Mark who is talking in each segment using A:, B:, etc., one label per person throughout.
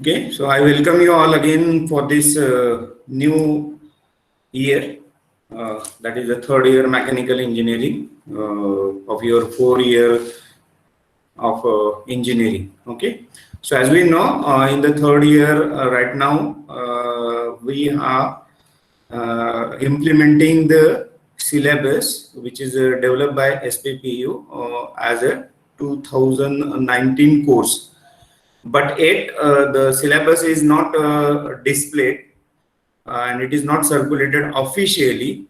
A: Okay, so I welcome you all again for this new year. That is the third year mechanical engineering of your 4 year of engineering. Okay, so as we know, in the third year right now, we are implementing the syllabus which is developed by SPPU as a 2019 course. But yet the syllabus is not displayed and it is not circulated officially.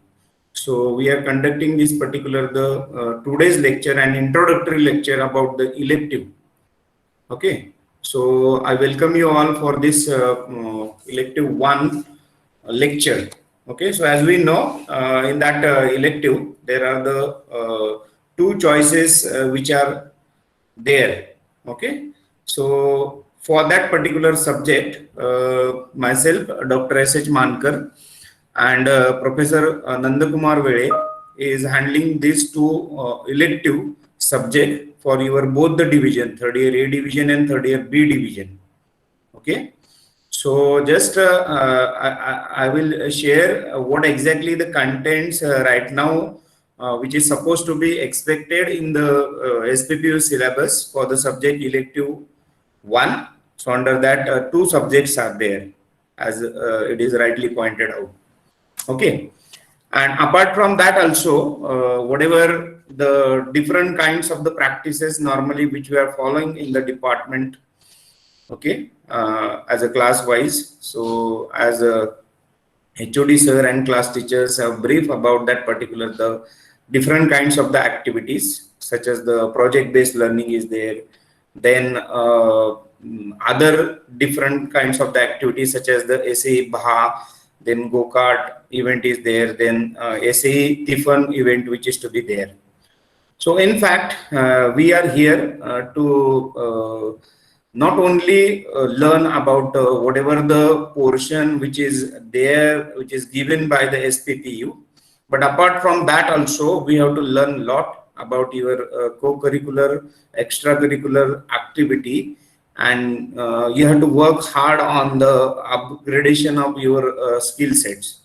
A: So we are conducting this particular today's lecture and introductory lecture about the elective. Okay, so I welcome you all for this elective 1 lecture. Okay, so as we know, in that elective there are the 2 choices which are there. Okay, so for that particular subject, myself, Dr. S.H. Mankar and Professor Nandakumar Vele is handling these 2 elective subject for your both the division, third year A division and third year B division. Okay, so just I will share what exactly the contents right now which is supposed to be expected in the SPPU syllabus for the subject elective 1. So under that 2 subjects are there as it is rightly pointed out. Okay, and apart from that also whatever the different kinds of the practices normally which we are following in the department. Okay, as a class wise, so as a HOD sir and class teachers have brief about that particular the different kinds of the activities such as the project based learning is there, then other different kinds of the activities such as the SAE BHA, then go-kart event is there, then SAE Tiffin event which is to be there. So in fact we are here to not only learn about whatever the portion which is there, which is given by the SPPU, but apart from that also we have to learn a lot about your co-curricular, extracurricular activity, and you have to work hard on the upgradation of your skill sets.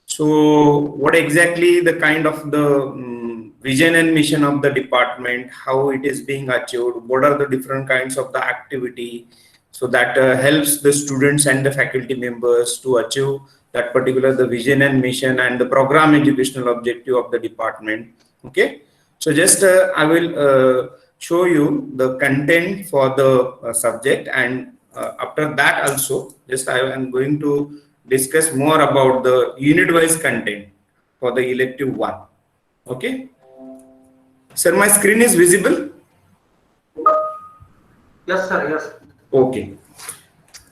A: So what exactly the kind of the vision and mission of the department, how it is being achieved, what are the different kinds of the activity, so that helps the students and the faculty members to achieve that particular the vision and mission and the program educational objective of the department. Okay, so just I will show you the content for the subject, and after that also just I am going to discuss more about the unit wise content for the elective 1. Okay, sir, my screen is visible?
B: Yes sir, yes.
A: Okay,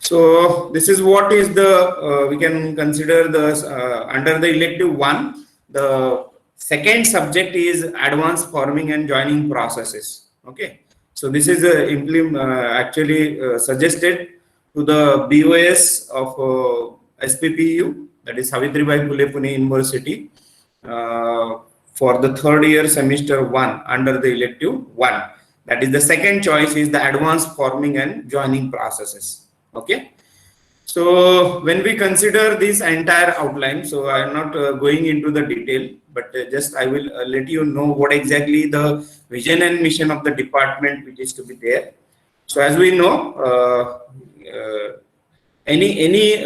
A: so this is what is the we can consider the under the elective 1, the second subject is advanced forming and joining processes. Okay, so this is actually suggested to the BOS of SPPU, that is Savitribai Phule Pune University, for the third year semester 1 under the elective 1. That is the second choice is the advanced forming and joining processes. Okay, so when we consider this entire outline, so I am not going into the detail, but just I will let you know what exactly the vision and mission of the department which is to be there. So as we know, any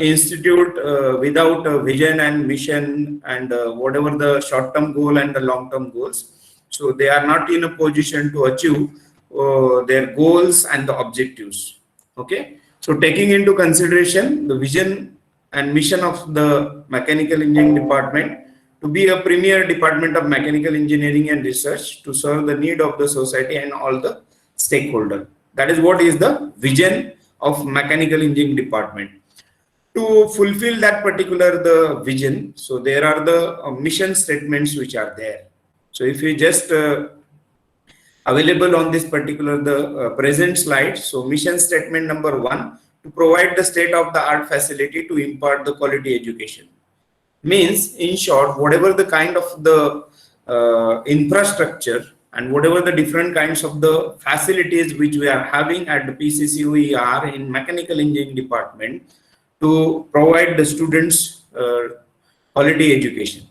A: institute without a vision and mission and whatever the short-term goal and the long-term goals, so they are not in a position to achieve their goals and the objectives. Okay, so taking into consideration the vision and mission of the mechanical engineering department to be a premier department of mechanical engineering and research to serve the need of the society and all the stakeholders. That is what is the vision of mechanical engineering department. To fulfill that particular the vision, so there are the mission statements which are there. So if you just available on this particular the present slide, so mission statement number 1, to provide the state of the art facility to impart the quality education. Means in short, whatever the kind of the infrastructure and whatever the different kinds of the facilities which we are having at the PCCUER in mechanical engineering department to provide the students quality education.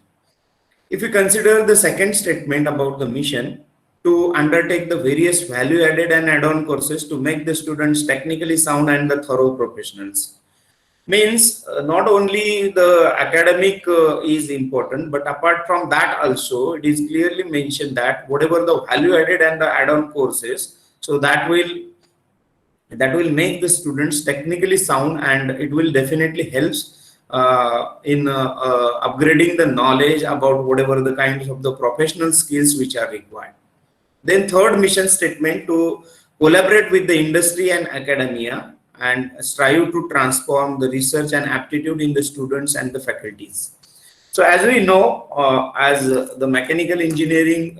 A: If you consider the second statement about the mission, to undertake the various value added and add-on courses to make the students technically sound and the thorough professionals. Means not only the academic is important, but apart from that also it is clearly mentioned that whatever the value added and the add-on courses, so that will make the students technically sound, and it will definitely helps in upgrading the knowledge about whatever the kinds of the professional skills which are required. Then third mission statement, to collaborate with the industry and academia and strive to transform the research and aptitude in the students and the faculties. So as we know, as the mechanical engineering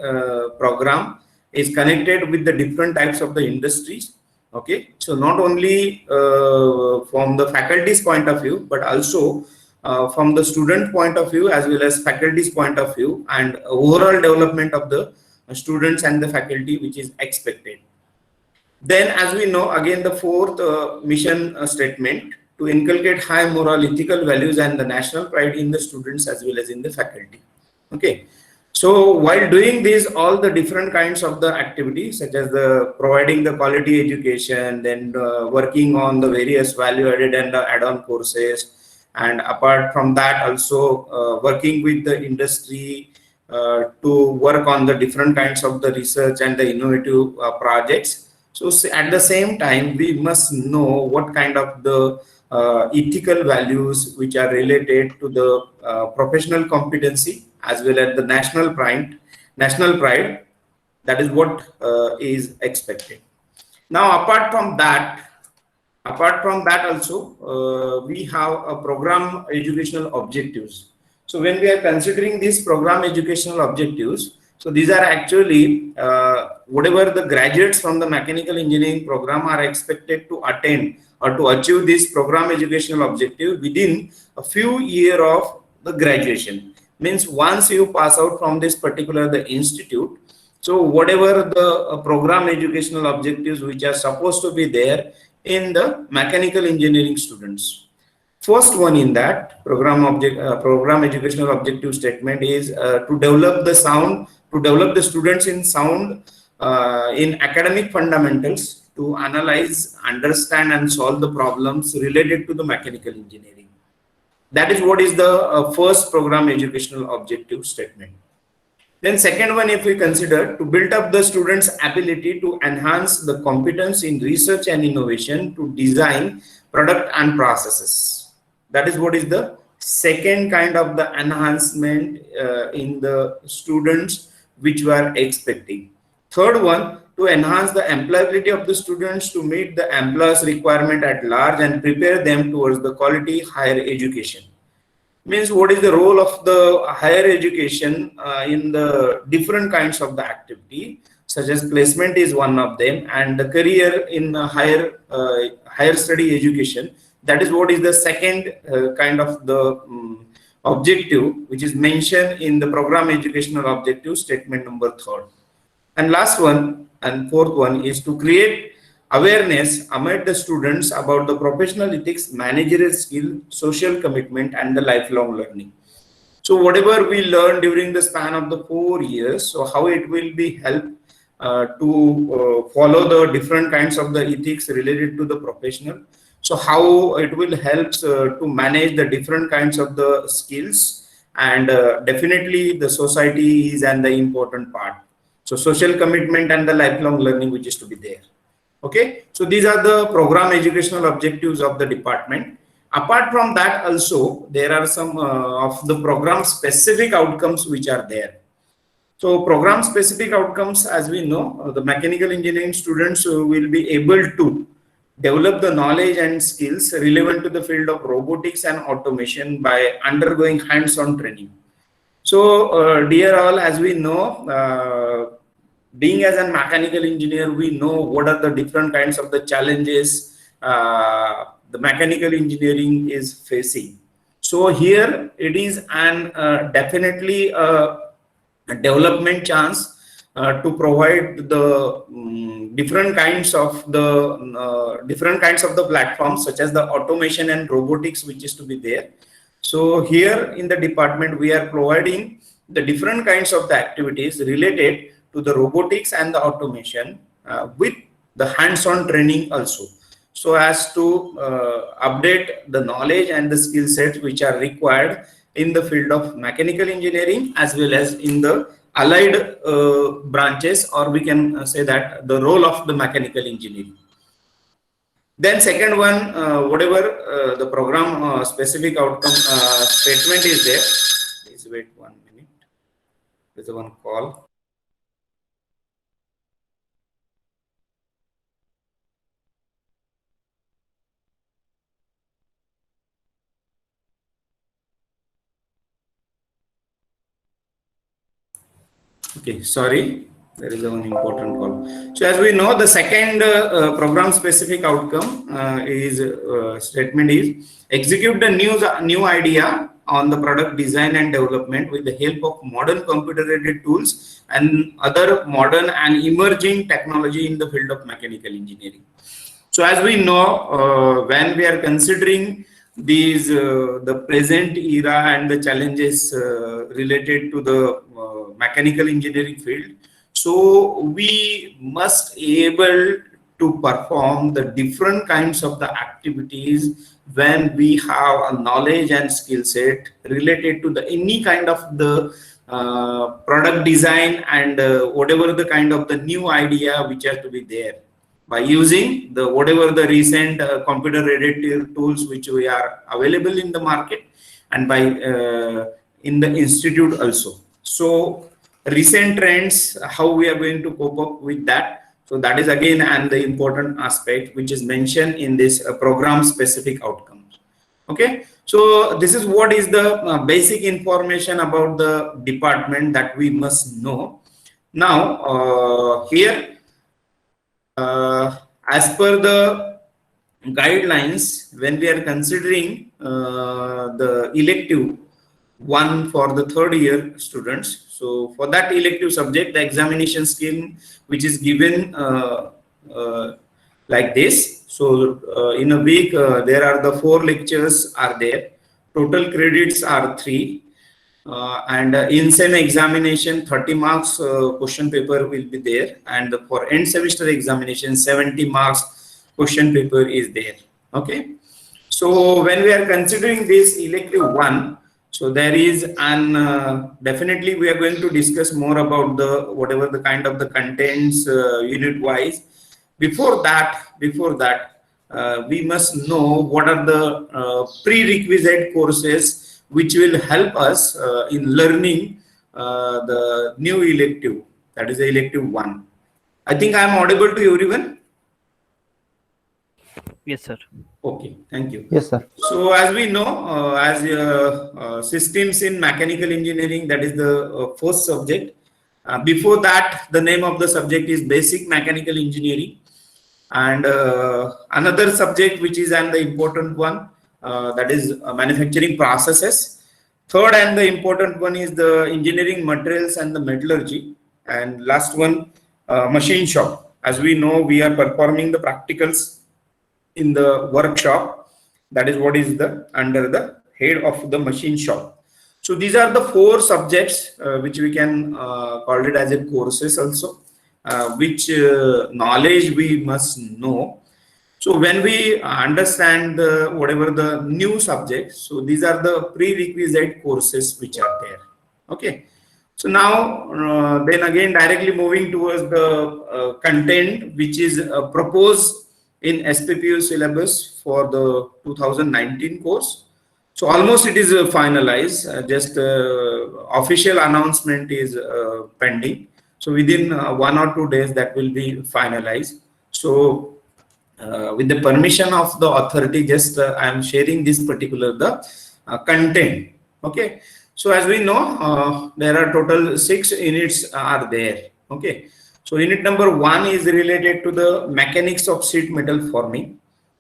A: program is connected with the different types of the industries. Okay, so not only from the faculty's point of view, but also from the student point of view as well as faculty's point of view, and overall development of the students and the faculty which is expected. Then as we know, again the fourth mission statement, to inculcate high moral ethical values and the national pride in the students as well as in the faculty. Okay, so while doing this, all the different kinds of the activities such as the providing the quality education, then working on the various value added and the add-on courses, and apart from that also working with the industry to work on the different kinds of the research and the innovative projects. So at the same time, we must know what kind of the ethical values which are related to the professional competency as well as the national pride. That is what is expected. Now, apart from that also, we have a program educational objectives. So when we are considering these program educational objectives, so these are actually whatever the graduates from the mechanical engineering program are expected to attain or to achieve this program educational objective within a few years of the graduation. Means once you pass out from this particular the institute, so whatever the program educational objectives which are supposed to be there in the mechanical engineering students. First one in that program educational objective statement is to develop the students in sound in academic fundamentals, to analyze, understand, and solve the problems related to the mechanical engineering. That is what is the first program educational objective statement. Then second one, if we consider, to build up the students' ability to enhance the competence in research and innovation to design product and processes. That is what is the second kind of the enhancement in the students which we are expecting. Third one, to enhance the employability of the students to meet the employers' requirement at large and prepare them towards the quality higher education. Means what is the role of the higher education in the different kinds of the activity, such as placement is one of them, and the career in higher study education. That is what is the second kind of the objective which is mentioned in the program educational objective statement number 3rd. And last one and fourth one is to create awareness among the students about the professional ethics, managerial skill, social commitment, and the lifelong learning. So whatever we learn during the span of the 4 years, so how it will be help to follow the different kinds of the ethics related to the professional. So how it will help to manage the different kinds of the skills, and definitely the society is an the important part. So social commitment and the lifelong learning which is to be there. Okay, so these are the program educational objectives of the department. Apart from that also, there are some of the program specific outcomes which are there. So program specific outcomes, as we know, the mechanical engineering students will be able to develop the knowledge and skills relevant to the field of robotics and automation by undergoing hands-on training. So dear all, as we know, being as a mechanical engineer, we know what are the different kinds of the challenges the mechanical engineering is facing. So here it is an definitely a development chance to provide the different kinds of the platforms, such as the automation and robotics, which is to be there. So here in the department, we are providing the different kinds of the activities related to the robotics and the automation with the hands-on training also, so as to update the knowledge and the skill sets which are required in the field of mechanical engineering, as well as in the allied branches, or we can say that the role of the mechanical engineering. Then second one, whatever the program specific outcome statement is there. Please wait 1 minute. There's one call. Okay, sorry, there is one important call. So as we know, the second program specific outcome statement is execute the new idea on the product design and development with the help of modern computer aided tools and other modern and emerging technology in the field of mechanical engineering. So as we know, when we are considering these the present era and the challenges related to the mechanical engineering field, so we must able to perform the different kinds of the activities when we have a knowledge and skill set related to the any kind of the product design and whatever the kind of the new idea which has to be there, by using the whatever the recent computer aided tools which we are available in the market, and by in the institute also. So recent trends, how we are going to cope up with that. So that is again and the important aspect which is mentioned in this program specific outcomes. Okay, so this is what is the basic information about the department that we must know. Now here, as per the guidelines, when we are considering the elective one for the third year students, so for that elective subject, the examination scheme which is given like this. So in a week, there are the 4 lectures are there. Total credits are 3. And in same examination, 30 marks question paper will be there, and for end semester examination, 70 marks question paper is there. Okay, so when we are considering this elective one, so there is an definitely we are going to discuss more about the whatever the kind of the contents unit wise. Before that we must know what are the prerequisite courses which will help us in learning the new elective, that is the elective one. I think I am audible to everyone.
B: Yes, sir.
A: Okay, thank you.
C: Yes, sir.
A: So as we know, as systems in mechanical engineering, that is the first subject. Before that, the name of the subject is basic mechanical engineering, and another subject which is the important one, that is manufacturing processes. Third and the important one is the engineering materials and the metallurgy, and last one machine shop. As we know, we are performing the practicals in the workshop. That is what is the under the head of the machine shop. So these are the 4 subjects which we can call it as a courses also, which knowledge we must know. So when we understand the whatever the new subjects, so these are the prerequisite courses which are there. Okay, so now then again directly moving towards the content which is proposed in SPPU syllabus for the 2019 course. So almost it is finalized, just official announcement is pending. So within 1 or 2 days that will be finalized. So with the permission of the authority, just I am sharing this particular the content. Okay, so as we know, there are total 6 units are there. Okay, so unit number 1 is related to the mechanics of sheet metal forming.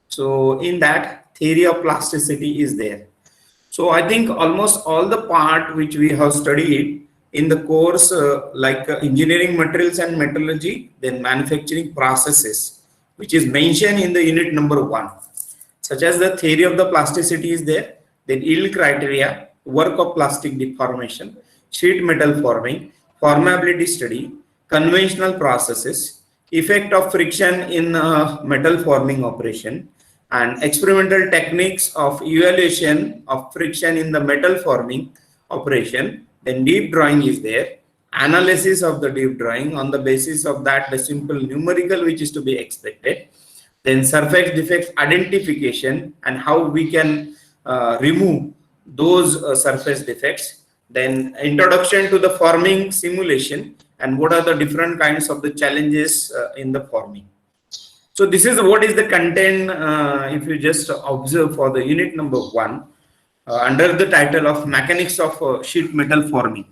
A: So in that, theory of plasticity is there. So I think almost all the part which we have studied in the course like engineering materials and metallurgy, then manufacturing processes, which is mentioned in the unit number 1, such as the theory of the plasticity is there, then yield criteria, work of plastic deformation, sheet metal forming, formability study, conventional processes, effect of friction in metal forming operation, and experimental techniques of evaluation of friction in the metal forming operation. Then deep drawing is there, analysis of the deep drawing, on the basis of that the simple numerical which is to be expected. Then surface defects identification and how we can remove those surface defects. Then introduction to the forming simulation and what are the different kinds of the challenges in the forming. So this is what is the content if you just observe for the unit number 1 under the title of mechanics of sheet metal forming.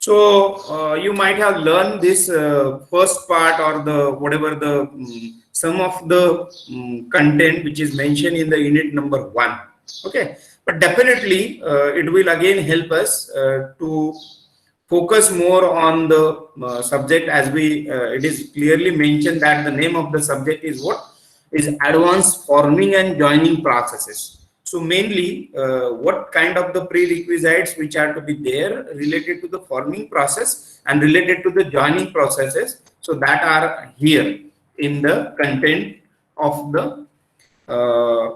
A: So you might have learned this first part or the whatever the some of the content which is mentioned in the unit number 1. Okay, but definitely it will again help us to focus more on the subject, as we it is clearly mentioned that the name of the subject is what is advanced forming and joining processes. So mainly what kind of the prerequisites which are to be there related to the forming process and related to the joining processes, so that are here in the content of the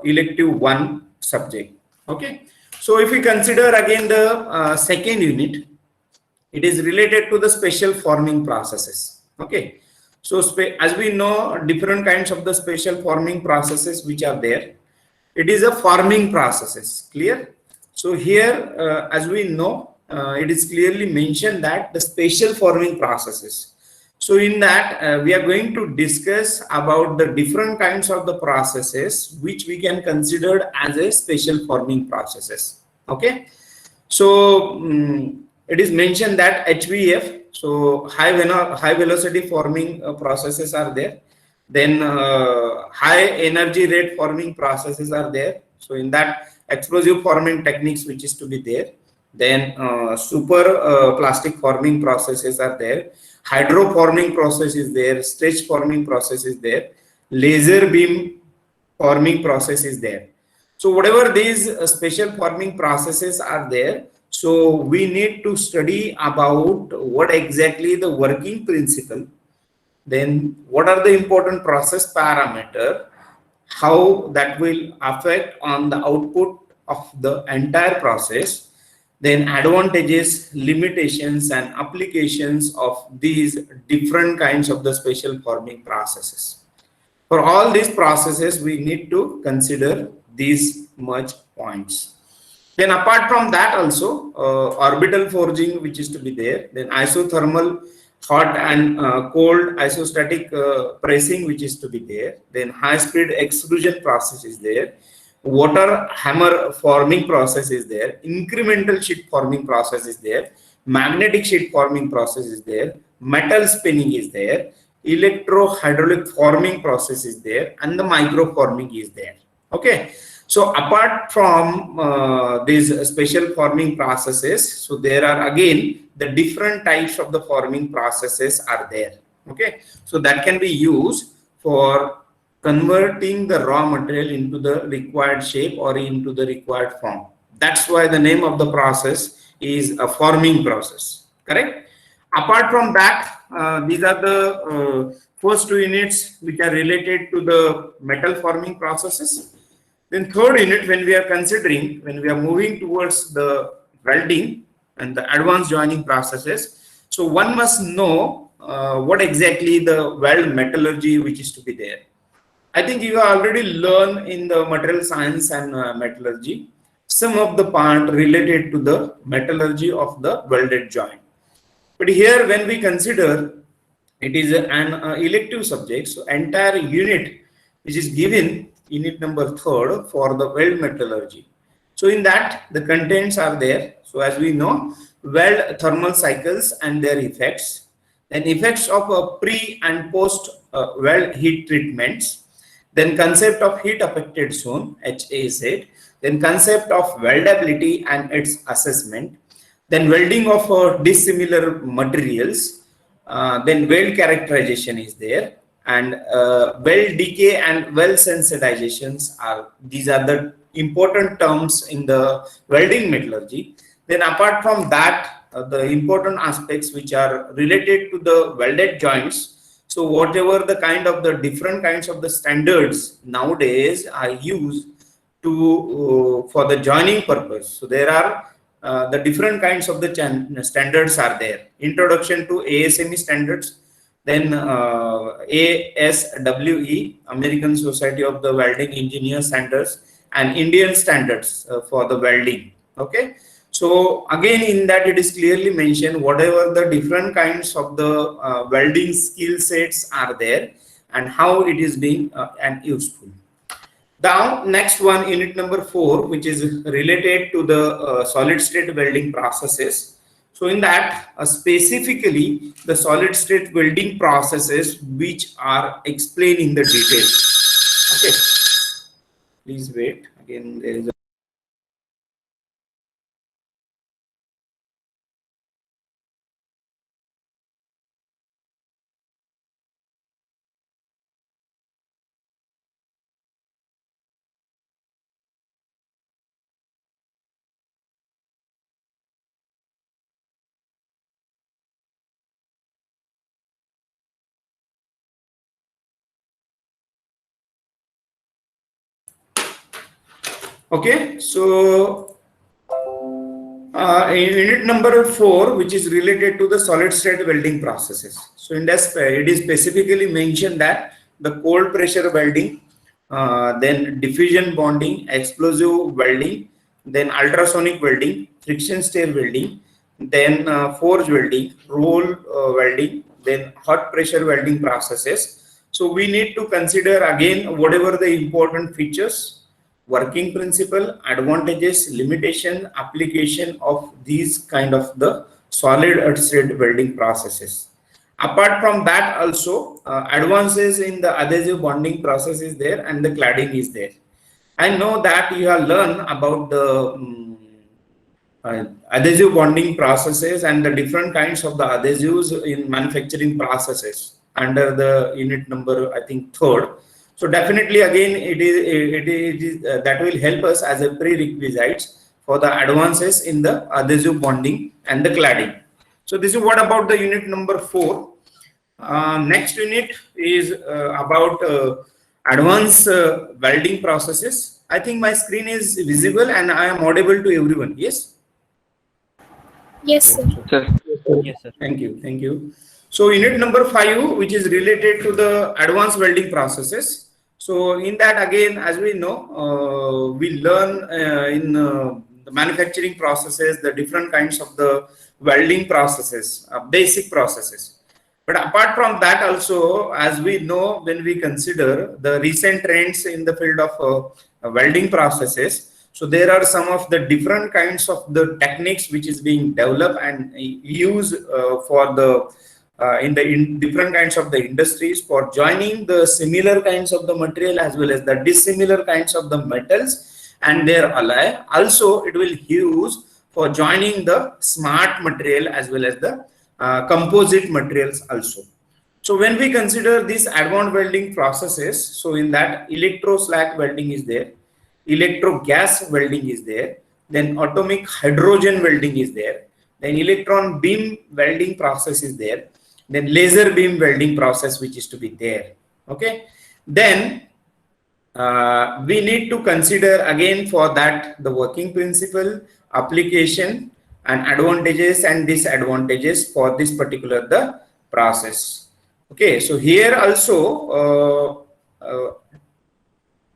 A: elective 1 subject. Okay, so if we consider again the second unit, it is related to the special forming processes. Okay, so as we know, different kinds of the special forming processes which are there. It is a forming processes, clear? So here as we know, it is clearly mentioned that the special forming processes. So in that we are going to discuss about the different kinds of the processes which we can consider as a special forming processes. Okay, so it is mentioned that HVF, so high velocity forming processes are there. Then high energy rate forming processes are there. So in that, explosive forming techniques which is to be there. Then super plastic forming processes are there. Hydro forming process is there. Stretch forming process is there. Laser beam forming process is there. So whatever these special forming processes are there, so we need to study about what exactly the working principle, then what are the important process parameter, how that will affect on the output of the entire process, then advantages, limitations and applications of these different kinds of the special forming processes. For all these processes, we need to consider these much points. Then apart from that also, orbital forging which is to be there, then isothermal hot and cold isostatic pressing which is to be there, then high speed extrusion process is there, water hammer forming process is there, incremental sheet forming process is there, magnetic sheet forming process is there, metal spinning is there, electro hydraulic forming process is there, and the micro forming is there. Okay, so apart from these special forming processes, so there are again the different types of the forming processes are there. Okay, so that can be used for converting the raw material into the required shape or into the required form. That's why the name of the process is a forming process, correct? Apart from that, these are the first 2 units which are related to the metal forming processes. Then third unit, when we are considering, when we are moving towards the welding and the advanced joining processes, so one must know what exactly the weld metallurgy which is to be there. I think you have already learned in the material science and metallurgy some of the part related to the metallurgy of the welded joint. But here when we consider, it is an elective subject, so entire unit which is given, unit number 3rd for the weld metallurgy. So in that the contents are there. So as we know, weld thermal cycles and their effects, then effects of pre and post weld heat treatments, then concept of heat affected zone, HAZ, then concept of weldability and its assessment, Then welding of dissimilar materials, then weld characterization is there, and weld decay and weld sensitizations these are the important terms in the welding metallurgy. Then apart from that, the important aspects which are related to the welded joints. So whatever the kind of the different kinds of the standards nowadays are used to for the joining purpose. So there are the different kinds of the standards are there. Introduction to ASME standards, then ASWE, American Society of the Welding Engineers standards, and Indian standards for the welding. Okay, so again in that it is clearly mentioned whatever the different kinds of the welding skill sets are there and how it is being and useful. Now, next one, unit number 4, which is related to the solid state welding processes. So in that, specifically the solid state welding processes which are explained in the detail. Okay, please wait. Again, there is a okay. So in unit number 4, which is related to the solid state welding processes. So in that, it is specifically mentioned that the cold pressure welding, then diffusion bonding, explosive welding, then ultrasonic welding, friction stir welding, then forge welding, roll welding, then hot pressure welding processes. So we need to consider again whatever the important features, working principle, advantages, limitation, application of these kind of the solid state welding processes. Apart from that, also advances in the adhesive bonding process is there and the cladding is there. I know that you have learned about the adhesive bonding processes and the different kinds of the adhesives in manufacturing processes under the unit number, I think, 3rd. So definitely again it is that will help us as a prerequisites for the advances in the adhesive bonding and the cladding. So this is what about the unit number 4. Next unit is about advanced welding processes. I think my screen is visible and I am audible to everyone. Yes.
B: Yes, sir.
C: Yes, sir.
A: Thank you. Thank you. So unit number 5, which is related to the advanced welding processes. So in that again, as we know, we learn in the manufacturing processes, the different kinds of the welding processes, basic processes. But apart from that also, as we know, when we consider the recent trends in the field of welding processes, so there are some of the different kinds of the techniques which is being developed and used for the in different kinds of the industries for joining the similar kinds of the material as well as the dissimilar kinds of the metals and their alloy. Also, it will use for joining the smart material as well as the composite materials also. So when we consider these advanced welding processes, so in that electro slack welding is there, electro gas welding is there, then atomic hydrogen welding is there, then electron beam welding process is there, then laser beam welding process which is to be there. Okay, then we need to consider again for that the working principle, application, and advantages and disadvantages for this particular the process. Okay, so here also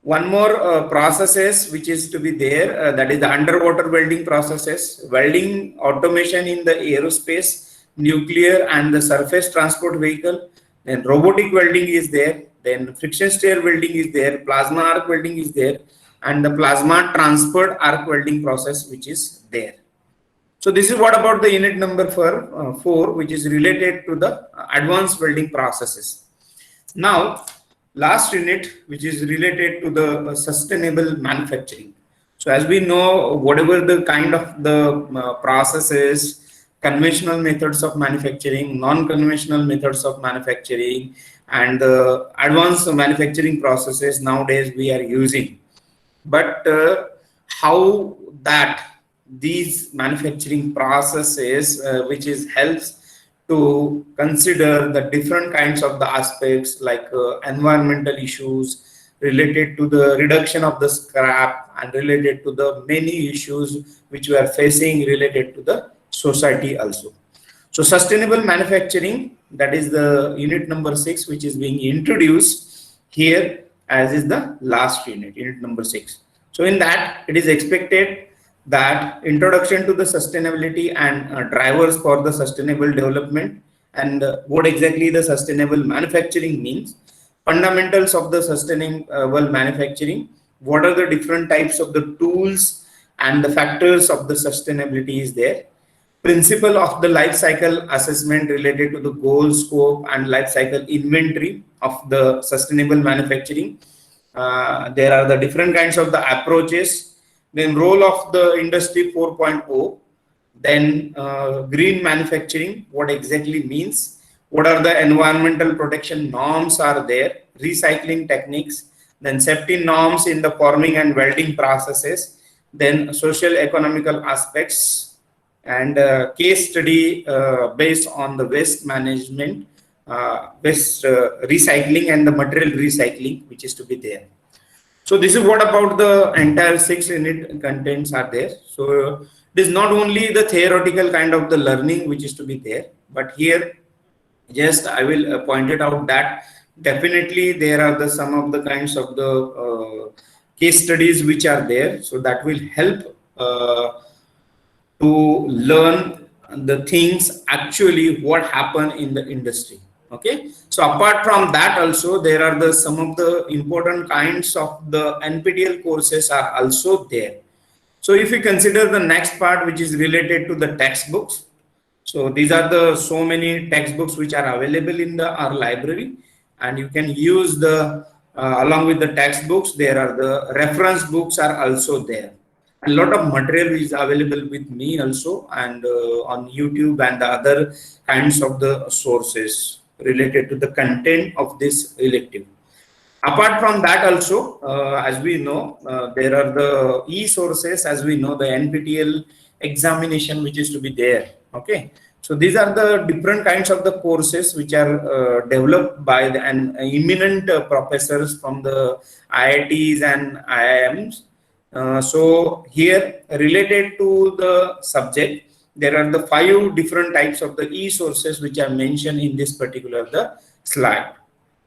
A: one more processes which is to be there, that is the underwater welding processes, welding automation in the aerospace, nuclear and the surface transport vehicle, then robotic welding is there, then friction stir welding is there, plasma arc welding is there, and the plasma transferred arc welding process which is there. So this is what about the unit number 4, which is related to the advanced welding processes. Now, last unit, which is related to the sustainable manufacturing. So as we know, whatever the kind of the processes, conventional methods of manufacturing, non-conventional methods of manufacturing, and the advanced manufacturing processes nowadays we are using. But how that these manufacturing processes, which is helps to consider the different kinds of the aspects like environmental issues related to the reduction of the scrap and related to the many issues which we are facing related to the society also. So sustainable manufacturing, that is the unit number 6, which is being introduced here as is the last unit, unit number 6. So in that, it is expected that introduction to the sustainability and drivers for the sustainable development, and what exactly the sustainable manufacturing means, fundamentals of the sustainable manufacturing, what are the different types of the tools and the factors of the sustainability is there, principle of the life cycle assessment related to the goal, scope, and life cycle inventory of the sustainable manufacturing. There are the different kinds of the approaches, then role of the industry 4.0, then green manufacturing, what exactly means, what are the environmental protection norms are there, recycling techniques, then safety norms in the forming and welding processes, then social economical aspects, and case study based on the waste management, waste recycling and the material recycling which is to be there. So this is what about the entire 6 unit contents are there. So it is not only the theoretical kind of the learning which is to be there, but here just I will point it out that definitely there are the some of the kinds of the case studies which are there. So that will help to learn the things actually what happen in the industry. Okay, so apart from that also there are the some of the important kinds of the NPTEL courses are also there. So if we consider the next part which is related to the textbooks, so these are the so many textbooks which are available in the our library, and you can use the along with the textbooks there are the reference books are also there. A lot of material is available with me also, and on YouTube and the other kinds of the sources related to the content of this elective. Apart from that also, as we know, there are the e-sources, as we know, the NPTEL examination which is to be there. Okay, so these are the different kinds of the courses which are developed by the eminent professors from the IITs and IIMs. So here related to the subject, there are the 5 different types of the e-sources which are mentioned in this particular the slide.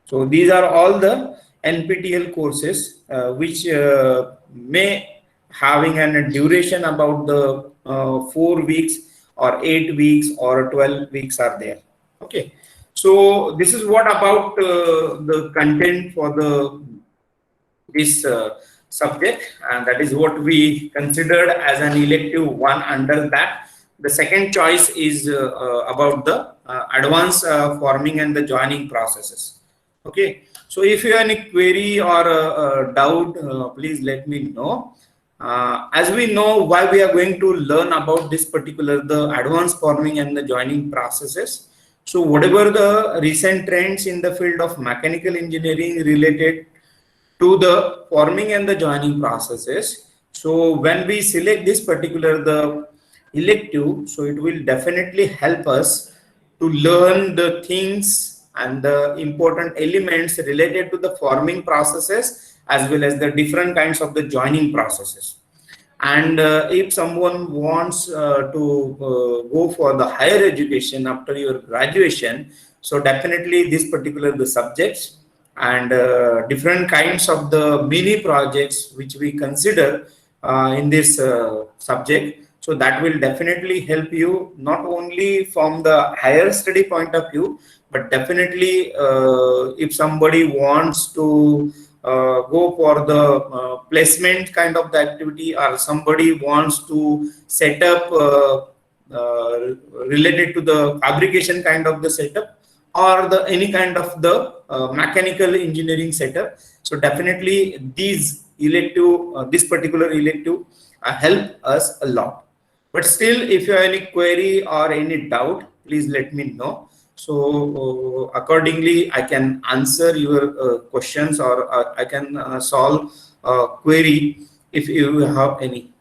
A: So these are all the NPTEL courses which may having a duration about the 4 weeks or 8 weeks or 12 weeks are there. Okay, so this is what about the content for the this subject, and that is what we considered as an elective one under that. The second choice is about the advanced forming and the joining processes. Okay, so if you have any query or doubt, please let me know. As we know why we are going to learn about this particular the advanced forming and the joining processes. So whatever the recent trends in the field of mechanical engineering related to the forming and the joining processes. So when we select this particular the elective, so it will definitely help us to learn the things and the important elements related to the forming processes as well as the different kinds of the joining processes. And if someone wants to go for the higher education after your graduation, so definitely this particular the subjects and different kinds of the mini projects which we consider in this subject, so that will definitely help you not only from the higher study point of view, but definitely if somebody wants to go for the placement kind of the activity, or somebody wants to set up related to the fabrication kind of the setup, or the any kind of the mechanical engineering setup. So definitely these elective, this particular elective help us a lot. But still, if you have any query or any doubt, please let me know. So accordingly, I can answer your questions, or I can solve query if you have any.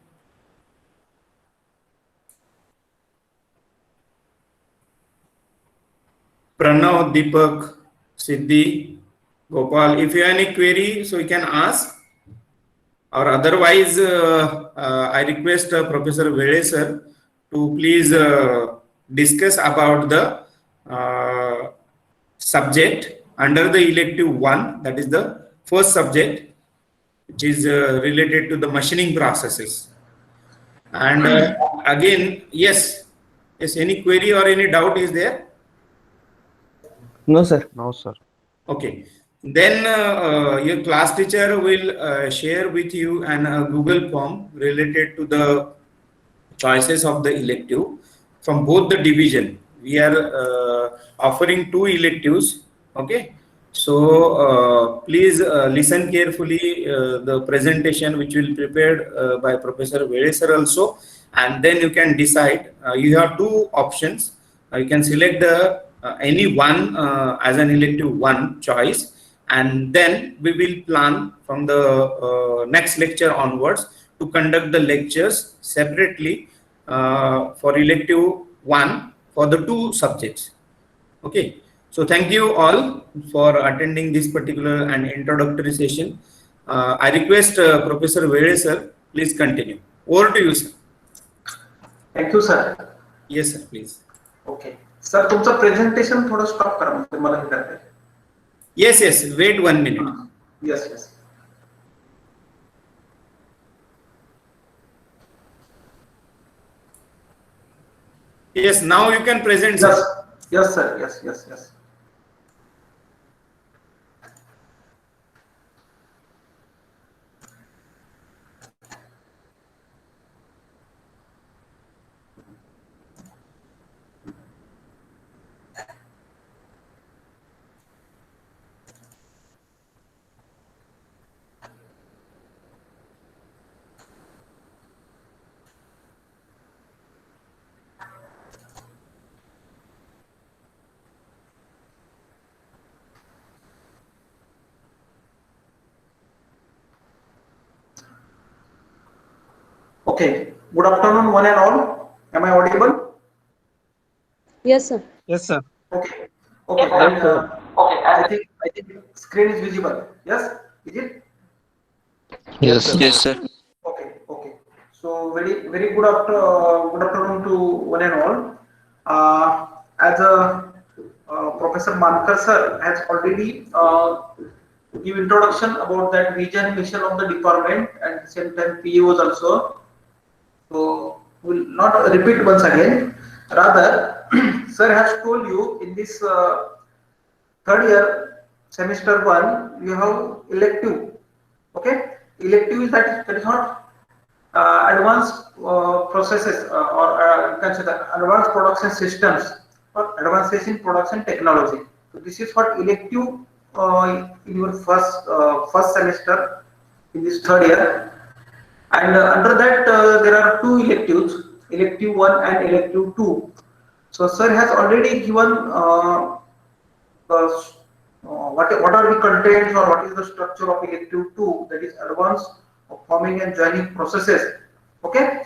A: Pranav, Deepak, Siddhi, Gopal, if you have any query, so you can ask. Or otherwise, I request Professor Vele sir to please discuss about the subject under the elective 1, that is the first subject, which is related to the machining processes. And again, yes, any query or any doubt is there?
C: No, sir.
D: No, sir.
A: Okay. Then your class teacher will share with you an Google form related to the choices of the elective from both the division. We are offering 2 electives. Okay. So please listen carefully the presentation which will be prepared by Professor Vele sir also, and then you can decide. You have 2 options. You can select the any one as an elective 1 choice, and then we will plan from the next lecture onwards to conduct the lectures separately for elective 1 for the 2 subjects. Okay, so thank you all for attending this particular and introductory session. I request Professor Vele sir, please continue. Over to you, sir.
E: Thank you, sir.
A: Yes, sir, please.
E: Okay. Sir, तुमचं presentation थोडं stop करा, म्हणजे मला हे करता येईल.
A: Yes, yes, wait 1 minute.
E: Yes, yes.
A: Yes, now you can present,
E: Yes,
A: sir.
E: yes, sir. Yes, yes, yes. Okay. Good afternoon, one and all. Am I audible?
F: Yes, sir.
D: Yes, sir.
E: Okay. Okay. And, okay. I think screen is visible. Yes. Is it?
D: Yes, sir.
G: Yes, sir.
E: Okay. Okay. So very good afternoon to one and all. As Professor Mankar sir has already give introduction about that vision mission of the department, and at the same time PEOs also. So will not repeat once again. Rather, sir has told you in this third year semester 1 you have elective. Okay, elective is that is not advanced processes or you can say the advanced production systems or advances in production technology. So this is what elective in your first semester in this third year, and under that there are 2 electives, elective 1 and elective 2. So sir has already given what are the contents or what is the structure of elective 2, that is advanced forming and joining processes. Okay.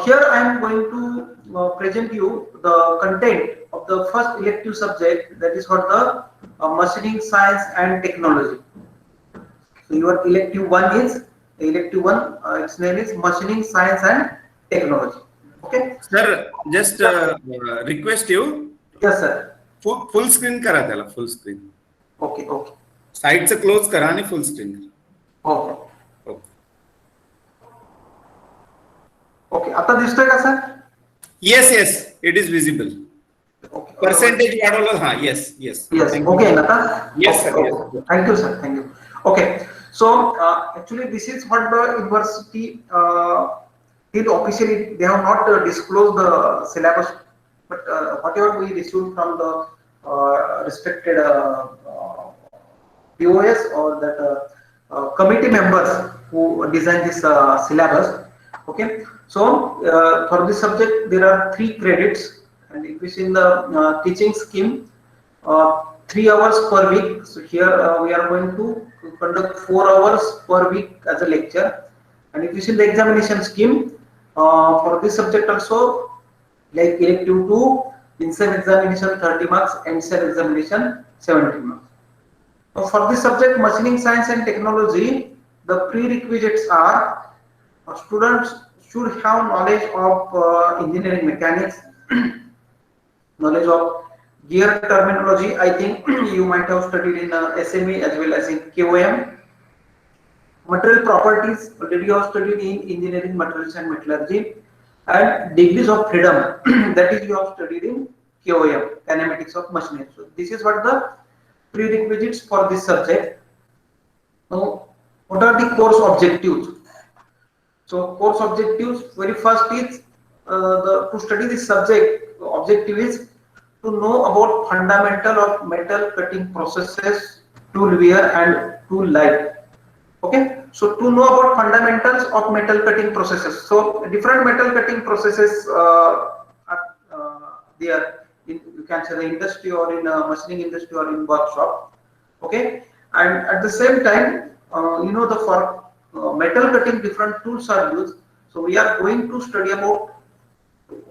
E: Here I am going to present you the content of the first elective subject, that is what the machining science and technology. So your elective 1 is elective 1. Its name is machining science and technology. Okay.
A: Sir, just request you.
E: Yes, sir.
A: Full screen करा त्याला, full screen.
E: Okay. Okay.
A: साइडचं close करा आणि full screen.
E: Okay.
A: Okay.
E: Okay. आता दिसतोय का sir?
A: Yes, yes, it is visible.
E: Okay.
A: Percentage वाढवलं, हा, yes, yes.
E: Yes.
A: Thank you.
E: Okay, Nata.
A: Yes, sir.
E: Okay.
A: Yes.
E: Okay. Thank you, sir. Thank you. Okay. So actually, this is what the university did officially. They have not disclosed the syllabus, but whatever we received from the respected BOS or that committee members who design this syllabus. Okay, so for this subject there are 3 credits, and if you see in the teaching scheme, 3 hours per week. So here we are going to conduct 4 hours per week as a lecture, and if you see the examination scheme for this subject also, like elective 2, in-sem examination 30 marks, end-sem examination 70 marks. For this subject, machining science and technology, the prerequisites are students should have knowledge of engineering mechanics, knowledge of gear terminology. I think you might have studied in SME as well as in KOM. Material properties, already you have studied in engineering, materials and metallurgy. And degrees of freedom, that is you have studied in KOM, kinematics of machinery. So this is what the prerequisites for this subject. Now, what are the course objectives? So course objectives, very first is to study this subject. The objective is to know about fundamental of metal cutting processes, tool wear and tool life. Okay, so to know about fundamentals of metal cutting processes. So different metal cutting processes are there in, you can say, the industry or in machining industry or in workshop. Okay, and at the same time, the for metal cutting different tools are used. So we are going to study about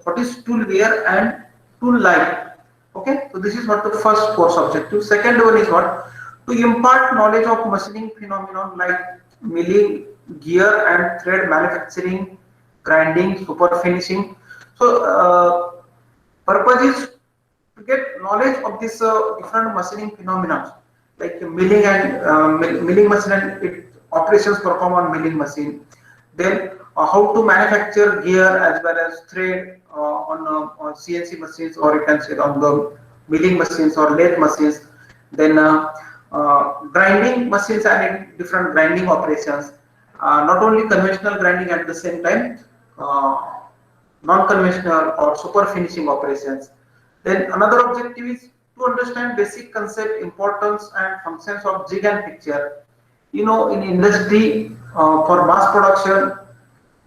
E: what is tool wear and tool life. Okay, so this is what the first course objective. Second one is what? To impart knowledge of machining phenomenon like milling, gear and thread manufacturing, grinding, super finishing. So purpose is to get knowledge of this different machining phenomena like milling and milling machine and operations performed on milling machine. Then how to manufacture gear as well as thread on CNC machines, or you can say on the milling machines or lathe machines. Then grinding machines and different grinding operations, not only conventional grinding, at the same time non-conventional or super finishing operations. Then another objective is to understand basic concept, importance and functions of jig and fixture. In industry for mass production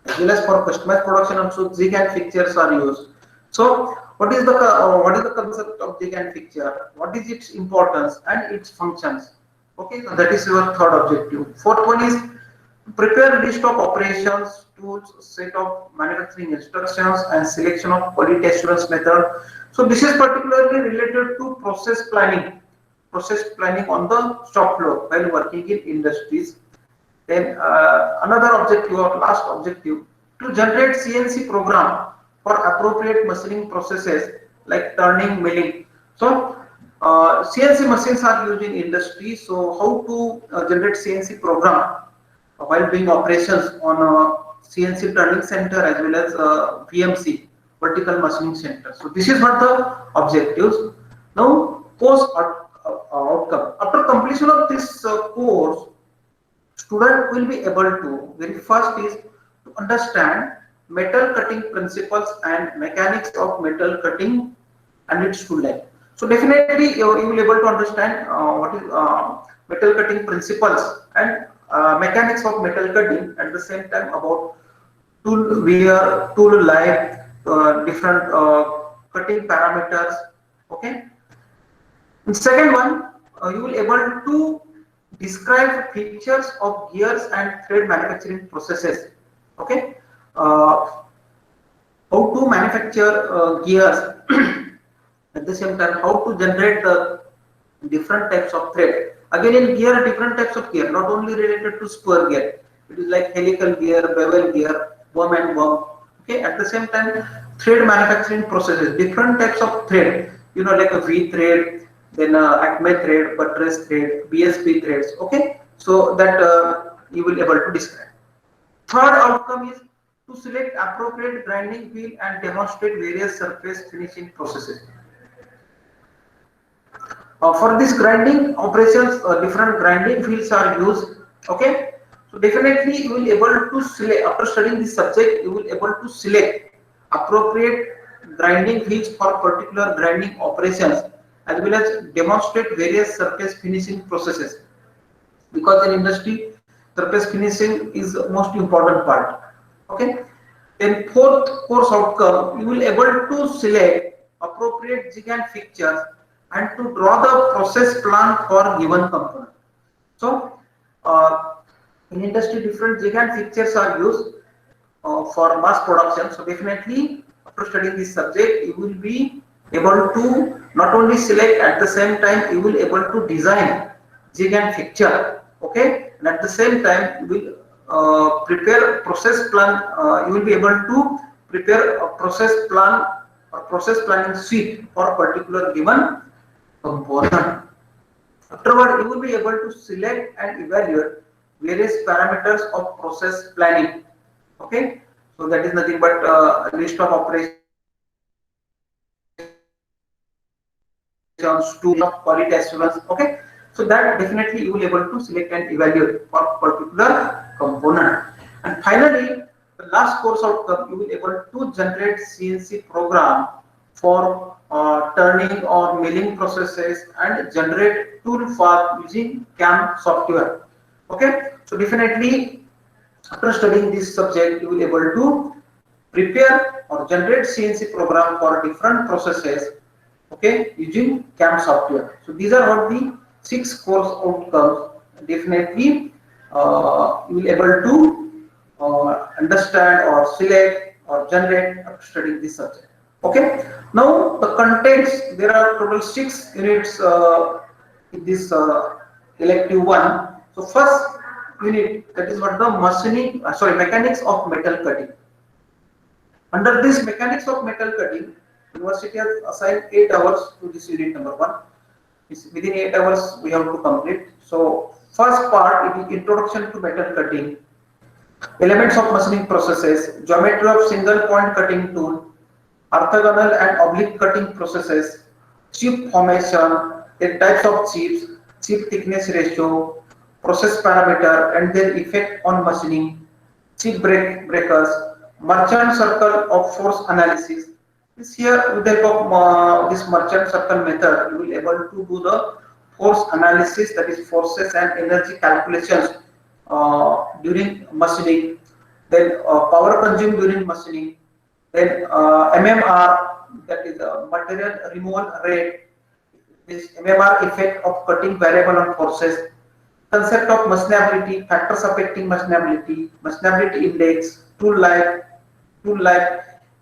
E: as well as for customized production also jig and fixtures are used. So what is the concept of jig and fixture? What is its importance and its functions? Okay, so that is your third objective. Fourth one is prepare list of operations, tools, set of manufacturing instructions and selection of quality assurance method. So this is particularly related to process planning on the shop floor while working in industries. Then another objective or last objective, to generate CNC program for appropriate machining processes like turning, milling. So CNC machines are used in industry. So how to generate CNC program while doing operations on a CNC turning center as well as VMC, vertical machining center. So this is what the objectives. Now course outcome. After completion of this course, student will be able to, very first is to understand metal cutting principles and mechanics of metal cutting and its tool life. So definitely you will be able to understand what is metal cutting principles and mechanics of metal cutting, at the same time about tool wear, tool life, different cutting parameters. Okay. The second one, you will be able to describe features of gears and thread manufacturing processes. Okay, how to manufacture gears, at the same time how to generate the different types of thread. Again, in gear, different types of gear, not only related to spur gear. It is like helical gear, bevel gear, worm and worm. Okay, at the same time thread manufacturing processes, different types of thread, like a V thread, then Acme thread, buttress thread, BSP threads. Okay, so that you will be able to describe. Third outcome is to select appropriate grinding wheel and demonstrate various surface finishing processes. For this grinding operations, different grinding wheels are used. Okay, so definitely you will be able to select, after studying this subject, you will be able to select appropriate grinding wheels for particular grinding operations, as well as demonstrate various surface finishing processes. because in industry surface finishing is the most important part. Okay. Then fourth course outcome, you will able to select appropriate jig and fixtures and to draw the process plan for given component. So in industry different jig and fixtures are used for mass production. So definitely after studying this subject, you will be able to not only select, at the same time you will able to design jig and fixture. Okay, and at the same time you will prepare process plan. You will be able to prepare a process plan or process planning sheet for particular given component. Afterward, you will be able to select and evaluate various parameters of process planning. Okay, so that is nothing but a list of operations, to quality assurance. Okay, so that definitely you will be able to select and evaluate for particular component. And finally, the last course outcome, you will be able to generate CNC program for turning or milling processes and generate tool path using CAM software. Okay, so definitely after studying this subject, you will be able to prepare or generate CNC program for different processes, okay, using CAM software. So these are what the 6 course outcomes. Definitely you will be able to understand or select or generate after studying this subject. Okay, now the contents, there are total 6 units in this elective one. So first unit, that is what the machining, mechanics of metal cutting. Under this mechanics of metal cutting, university has assigned 8 hours to this unit number 1. Within 8 hours we have to complete. So first part, it is introduction to metal cutting, elements of machining processes, geometry of single point cutting tool, orthogonal and oblique cutting processes, chip formation, then types of chips, chip thickness ratio, process parameter and their effect on machining, chip breakers, merchant circle of force analysis. This here, with the help of this merchant circle method, you will be able to do the force analysis, that is forces and energy calculations during machining, then power consumed during machining, then MMR, that is material removal rate, this MMR effect of cutting variable on forces, concept of machinability, factors affecting machinability, machinability index, tool life,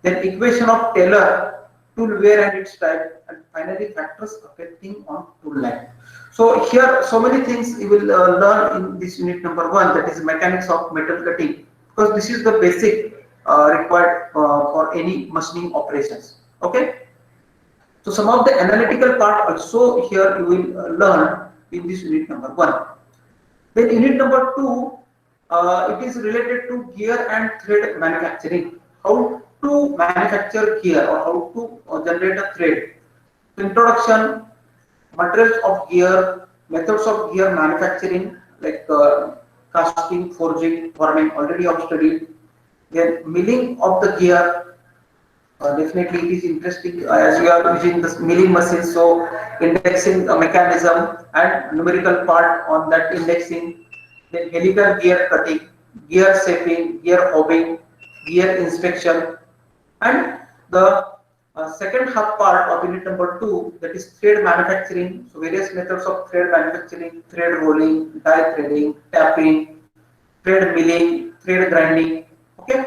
E: then equation of Taylor, tool wear and its type, and finally factors affecting on tool life. So here so many things you will learn in this unit number 1, that is mechanics of metal cutting, because this is the basic required for any machining operations. Okay, so some of the analytical part also here you will learn in this unit number 1. Then unit number 2, it is related to gear and thread manufacturing. How to manufacture gear or how to generate a thread. So introduction, materials of gear, methods of gear manufacturing like casting, forging, forming, already I have studied. Then milling of the gear. Definitely it is interesting as we are using this milling machine, so indexing a mechanism and numerical part on that indexing. Then helical gear cutting, gear shaping, gear hobbing, gear inspection, and the second half part of unit number 2, that is thread manufacturing. So various methods of thread manufacturing, thread rolling, die threading, tapping, thread milling, thread grinding. Okay,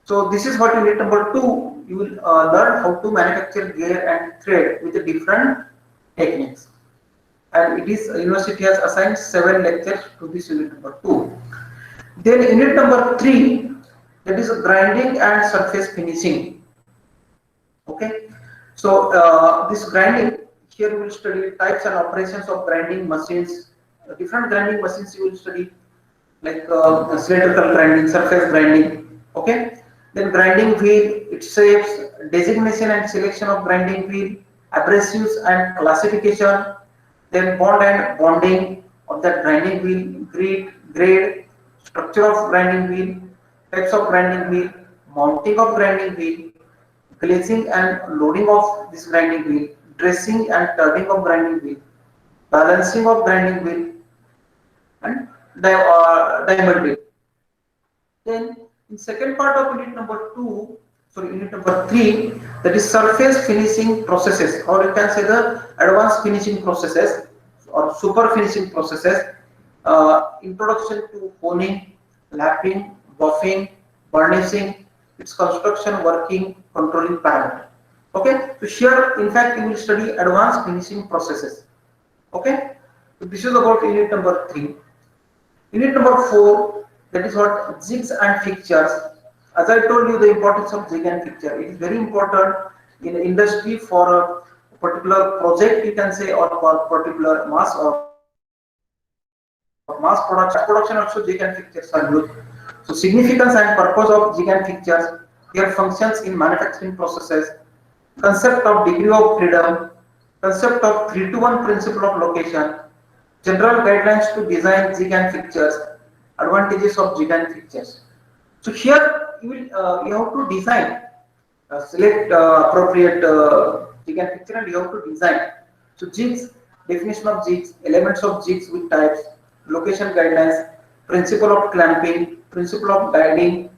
E: so this is what unit number 2, you will learn how to manufacture gear and thread with the different techniques. And it is university has assigned 7 lectures to this unit number 2. Then unit number 3, that is grinding and surface finishing. Okay, so this grinding, here we will study types and operations of grinding machines. Different grinding machines you will study, like cylindrical grinding, surface grinding. Okay, then grinding wheel, its shapes, designation and selection of grinding wheel, abrasives and classification, then bond and bonding of that grinding wheel, grade, structure of grinding wheel, types of grinding wheel, mounting of grinding wheel, glazing and loading of this grinding wheel, dressing and turning of grinding wheel, balancing of grinding wheel, and diamond wheel. Then in second part of unit number 3, that is surface finishing processes, or you can say the advanced finishing processes or super finishing processes. Introduction to honing, lapping, buffing, burnishing, its construction, working, controlling parameter. Okay, so here in fact you will study advanced finishing processes. Okay, so this is about unit number 3. Unit number 4, that is what jigs and fixtures. As I told you, the importance of jig and fixture. It is very important in the industry for a particular project, you can say, or for particular mass or mass production also jig and fixtures are used. So significance and purpose of jig and fixtures, their functions in manufacturing processes, concept of degree of freedom, concept of 3-to-1 principle of location, general guidelines to design jig and fixtures, advantages of jig and fixtures. So here you have to design, select appropriate jig and fixture, and you have to design. So jigs, definition of jigs, elements of jigs with types, location guidelines, principle of clamping, principle of guiding,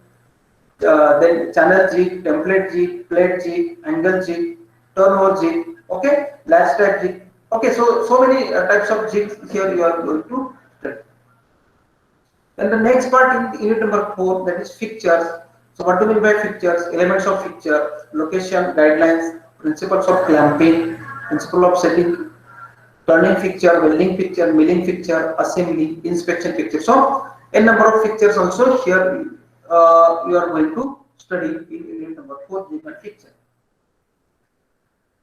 E: then channel jig, template jig, plate jig, angle jig, turnover jig, okay, latch type jig. Okay, so many types of jigs here you are going to study. Then the next part in unit number 4, that is fixtures. So what do you mean by fixtures? Elements of fixture, location, guidelines, principles of clamping, principle of setting, turning fixture, welding fixture, milling fixture, assembly, inspection fixture. So a number of fixtures also here you are going to study in unit number 4, jig and fixture.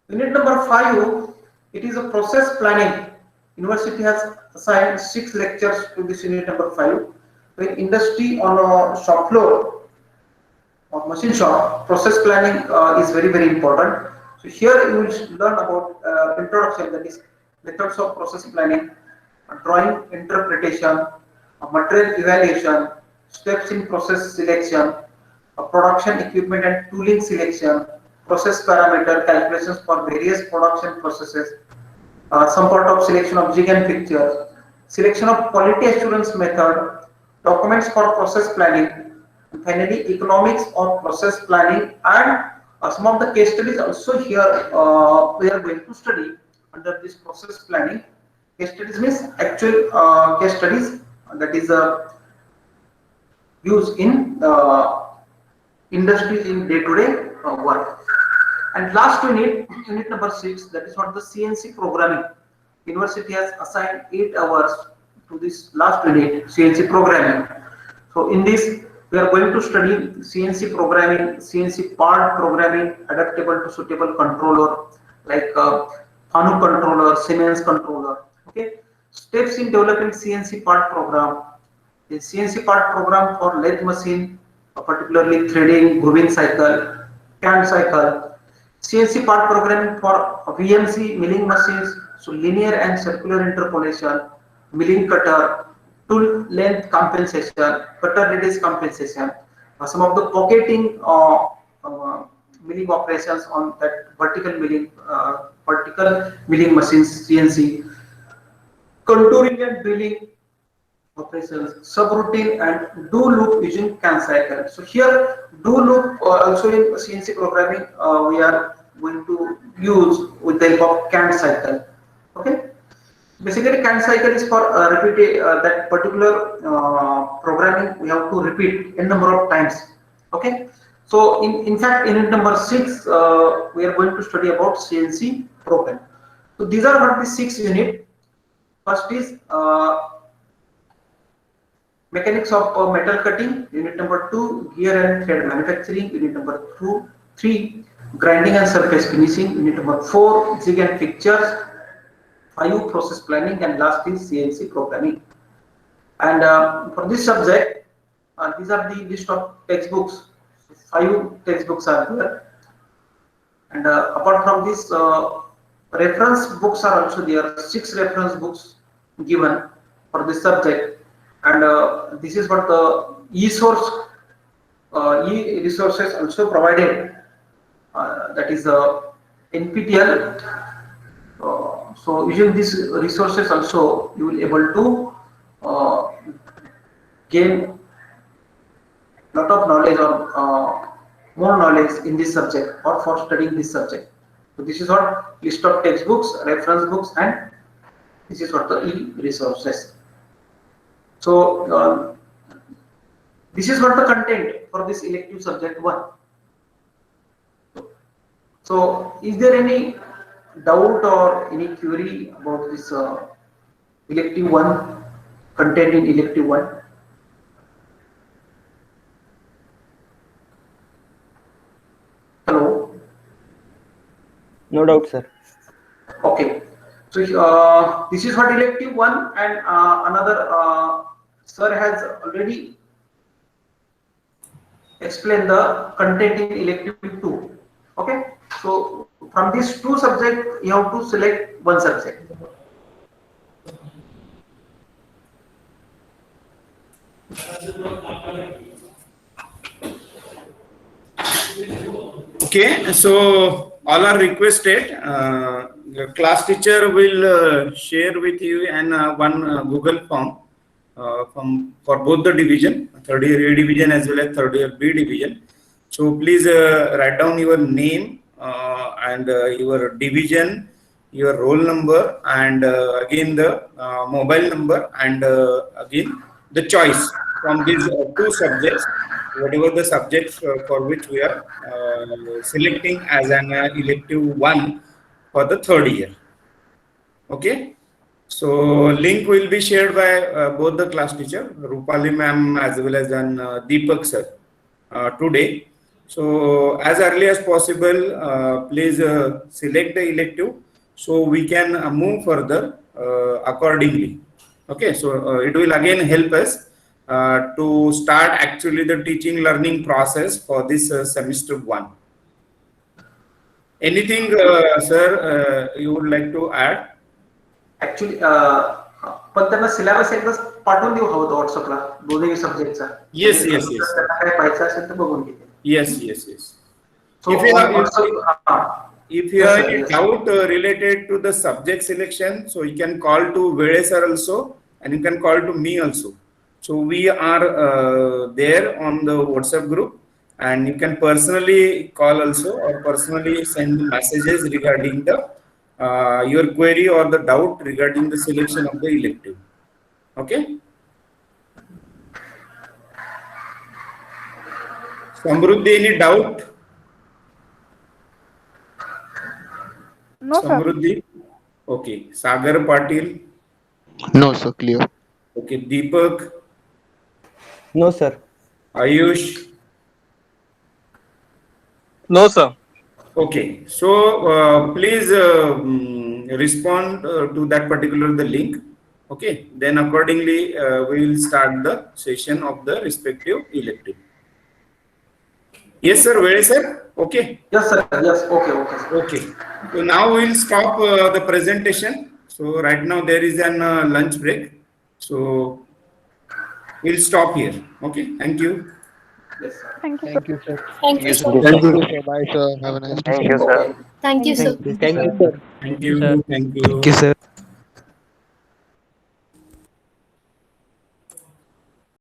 E: Unit number 5, it is a process planning. University has assigned 6 lectures to this unit number 5. In industry on a shop floor or machine shop, process planning is very, very important. So here you will learn about introduction, that is methods of process planning, drawing interpretation, material evaluation, steps in process selection, production equipment and tooling selection, process parameter calculations for various production processes, some part of selection of jig and fixture, selection of quality assurance method, documents for process planning, and finally economics of process planning, and some of the case studies also here we are going to study under this process planning. Case studies means actual case studies that is used in industries in day-to-day work. And last unit number 6, that is what the CNC programming. University has assigned 8 hours to this last unit, CNC programming. So in this we are going to study CNC programming, CNC part programming, adaptable to suitable controller like Fanuc controller, Siemens controller. Okay, steps in developing CNC part program. The CNC part program for lathe machine, particularly threading, grooving cycle, CAM cycle. CNC part programming for VMC milling machines, so linear and circular interpolation, milling cutter, tool length compensation, cutter radius compensation, some of the pocketing milling operations on that vertical milling machines, CNC, contouring and drilling operations, subroutine and do loop using CAM cycle. So here do loop also in CNC programming we are going to use with the help of CAM cycle. Okay. Basically, CAM cycle is for that particular programming we have to repeat a number of times. Okay, so in fact in unit number 6 we are going to study about CNC program. So these are what the 6 unit. First is mechanics of metal cutting. Unit number 2, gear and thread manufacturing. Unit number 3, grinding and surface finishing. Unit number 4, jig and fixtures. 5, process planning, and last is CNC programming. And for this subject, these are the list of textbooks. 5 textbooks are there, and apart from this, reference books are also there. 6 reference books given for this subject, and this is what the e-resources also provided. That is NPTEL. So using these resources also you will able to gain lot of knowledge or more knowledge in this subject or for studying this subject. So this is what list of textbooks, reference books, and this is what the e-resources. So this is what the content for this elective subject 1. So is there any doubt or any query about this elective 1, content in elective 1? Hello.
C: No doubt, sir.
E: Okay. So this is what elective 1, and another sir has already explained the content in elective 2. Okay. So from these 2 subjects, you have to select 1 subject.
A: Okay, so all are requested. The class teacher will share with you and one Google form for both the division, third year A division as well as third year B division. So please write down your name and your division, your roll number, and again the mobile number, and again the choice from these 2 subjects, whatever the subjects for which we are selecting as an elective 1 for the third year. Okay, so link will be shared by both the class teacher, Rupali ma'am as well as Deepak sir today. So as early as possible, please select the elective so we can move further accordingly. Okay, so it will again help us to start actually the teaching learning process for this semester 1. Anything, sir, you would like to add?
E: Actually, पण त्यांना syllabus एकदा पाठवून देऊ हवं व्हॉट्सअपला दोन्ही सब्जेक्टचा.
A: Yes, yes, yes.
E: त्यांना काय पाहिजे असेल तर बघून घेते.
A: Yes, yes, yes.
E: So
A: If you have
E: Yes,
A: any
E: yes.
A: doubt related to the subject selection, so you can call to Vede sir also, and you can call to me also. So we are there on the WhatsApp group, and you can personally call also or personally send messages regarding the your query or the doubt regarding the selection of the elective. Okay. Samruddhi, any doubt?
B: No, sir.
A: Samruddhi? Okay. Sagar Patil?
D: No, sir. Clear.
A: Okay. Deepak?
C: No, sir.
A: Ayush?
G: No, sir.
A: Okay. So please respond to that particular the link. Okay. Then accordingly we will start the session of the respective elective. Yes, sir. Where, sir? Okay.
E: Yes, sir. Yes. Okay. Okay. Sir.
A: Okay. So now we will stop the presentation. So right now there is an lunch break. So we'll stop here. Okay. Thank you.
E: Yes, sir.
B: Thank you, sir.
D: Thank you, sir.
B: Thank you, sir.
D: Thank you, sir. Bye, sir. Have a nice day.
E: Okay.
B: Thank you, sir.
C: Thank you, sir.
A: Thank you. Thank you.
G: Thank you, sir.